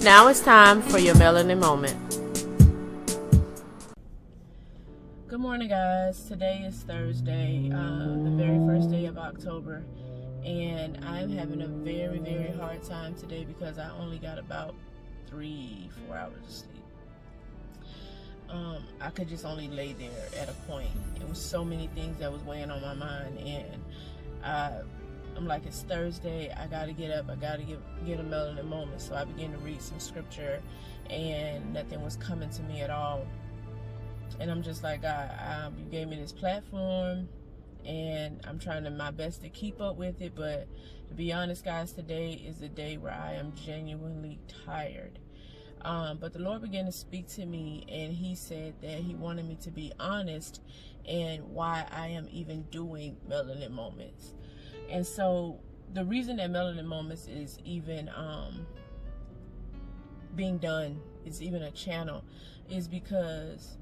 Now it's time for your Melanin moment. Good morning, guys. Today is Thursday, the very first day of October, and I'm having a very, very hard time today because I only got about 3-4 hours of sleep. I could just only lay there at a point. It was so many things that was weighing on my mind, and I'm like, it's Thursday, I gotta get up, I gotta get a Melanin moment. So I began to read some scripture, and nothing was coming to me at all. And I'm just like, God, you gave me this platform, and I'm trying my best to keep up with it. But to be honest, guys, today is the day where I am genuinely tired. But the Lord began to speak to me, and he said that he wanted me to be honest and why I am even doing Melanin moments. And so the reason that Melanin moments is even being done, is even a channel, is because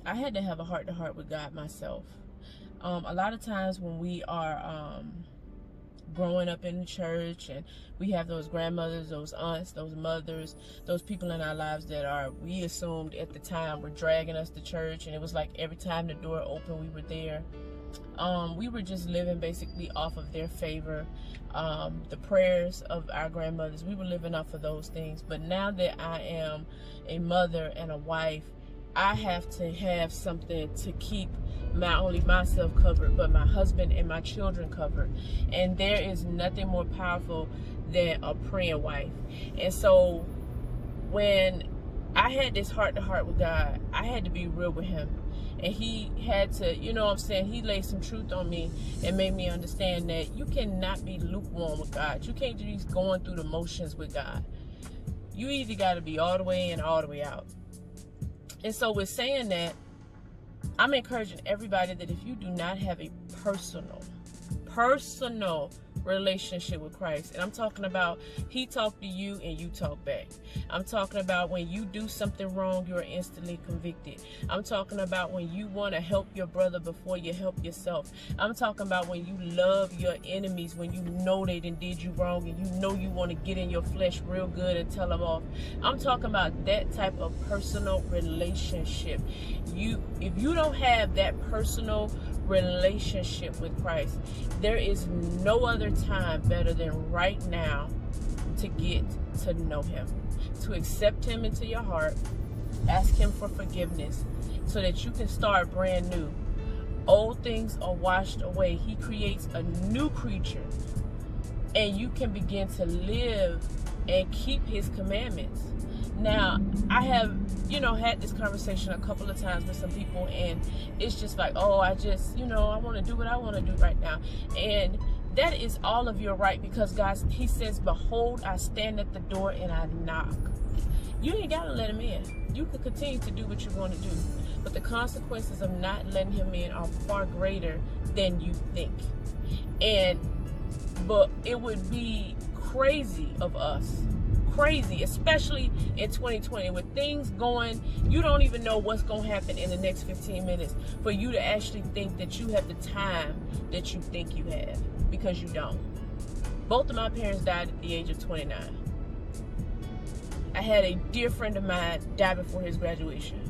I had to have a heart-to-heart with God myself. A lot of times when we are growing up in the church, and we have those grandmothers, those aunts, those mothers, those people in our lives that we assumed at the time were dragging us to church, and it was like every time the door opened, we were there. We were just living basically off of their favor, the prayers of our grandmothers. We were living off of those things. But now that I am a mother and a wife, I have to have something to keep not only myself covered, but my husband and my children covered. And there is nothing more powerful than a praying wife. And so when I had this heart-to-heart with God, I had to be real with him. And he had to, you know what I'm saying, he laid some truth on me and made me understand that you cannot be lukewarm with God. You can't just be going through the motions with God. You either got to be all the way in or all the way out. And so with saying that, I'm encouraging everybody that if you do not have a personal relationship with Christ, and I'm talking about he talked to you and you talk back. I'm talking about when you do something wrong, you're instantly convicted. I'm talking about when you want to help your brother before you help yourself. I'm talking about when you love your enemies, when you know they done did you wrong, and you know you want to get in your flesh real good and tell them off. I'm talking about that type of personal relationship. If you don't have that personal relationship with Christ, there is no other time better than right now to get to know him, to accept him into your heart, ask him for forgiveness so that you can start brand new. Old things are washed away. He creates a new creature, and you can begin to live and keep his commandments. Now, I have, had this conversation a couple of times with some people, and it's just like, oh, I just, I want to do what I want to do right now. And that is all of your right, because God, he says, behold, I stand at the door and I knock. You ain't got to let him in. You can continue to do what you want to do, but the consequences of not letting him in are far greater than you think. But it would be crazy of us, especially in 2020 with things going, you don't even know what's going to happen in the next 15 minutes, for you to actually think that you have the time that you think you have, because you don't. Both of my parents died at the age of 29. I had a dear friend of mine die before his graduation.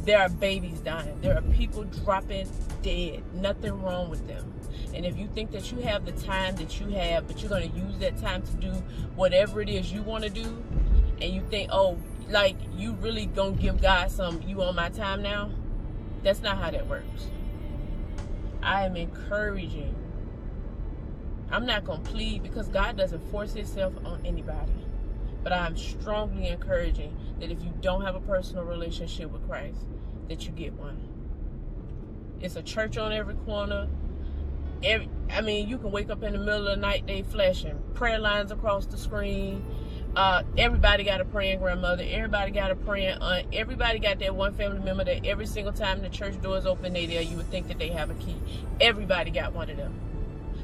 There are babies dying. There are people dropping dead. Nothing wrong with them. And if you think that you have the time that you have, but you're going to use that time to do whatever it is you want to do, and you think, oh, like you really going to give God some, you on my time now? That's not how that works. I am encouraging. I'm not going to plead, because God doesn't force himself on anybody. But I'm strongly encouraging that if you don't have a personal relationship with Christ, that you get one. It's a church on every corner. You can wake up in the middle of the night, they flashing prayer lines across the screen. Everybody got a praying grandmother. Everybody got a praying aunt. Everybody got that one family member that every single time the church doors open, they there. You would think that they have a key. Everybody got one of them.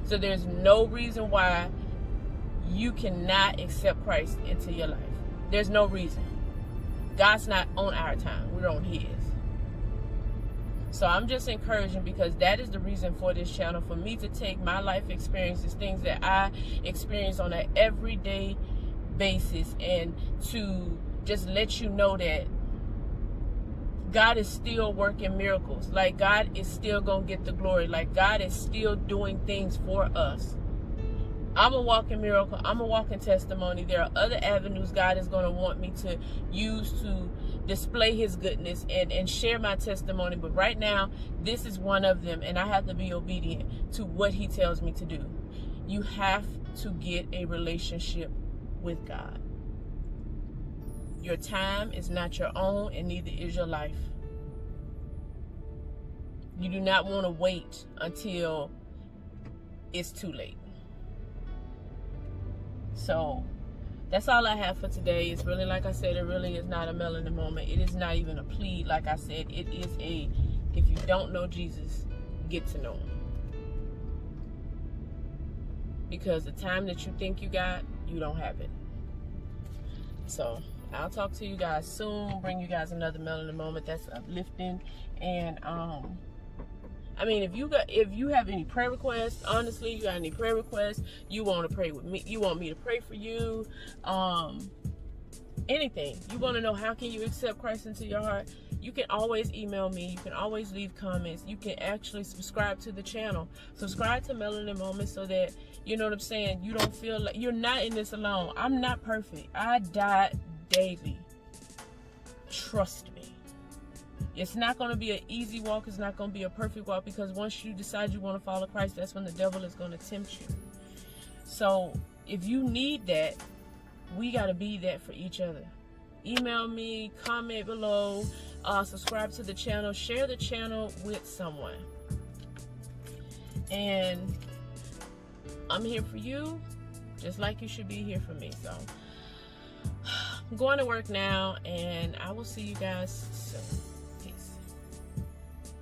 So there's no reason why you cannot accept Christ into your life. There's no reason. God's not on our time. We're on his. So I'm just encouraging, because that is the reason for this channel, for me to take my life experiences, things that I experience on an everyday basis, and to just let you know that God is still working miracles. Like, God is still going to get the glory. Like, God is still doing things for us. I'm a walking miracle. I'm a walking testimony. There are other avenues God is going to want me to use to display his goodness and share my testimony. But right now, this is one of them, and I have to be obedient to what he tells me to do. You have to get a relationship with God. Your time is not your own, and neither is your life. You do not want to wait until it's too late. So that's all I have for today. It's really, like I said, it really is not a melanin moment. It is not even a plea. Like I said, it is a, if you don't know Jesus, get to know him. Because the time that you think you got, you don't have it. So I'll talk to you guys soon. Bring you guys another melanin moment that's uplifting. And I mean, if you have any prayer requests, honestly, you got any prayer requests, you want to pray with me, you want me to pray for you, anything, you want to know how can you accept Christ into your heart, you can always email me. You can always leave comments. You can actually subscribe to the channel. Subscribe to Melanin Moments so that, you know what I'm saying, you don't feel like you're not in this alone. I'm not perfect. I die daily. Trust me. It's not going to be an easy walk. It's not going to be a perfect walk, because once you decide you want to follow Christ, that's when the devil is going to tempt you. So if you need that, we got to be that for each other. Email me, comment below, subscribe to the channel, share the channel with someone. And I'm here for you, just like you should be here for me. So I'm going to work now, and I will see you guys soon.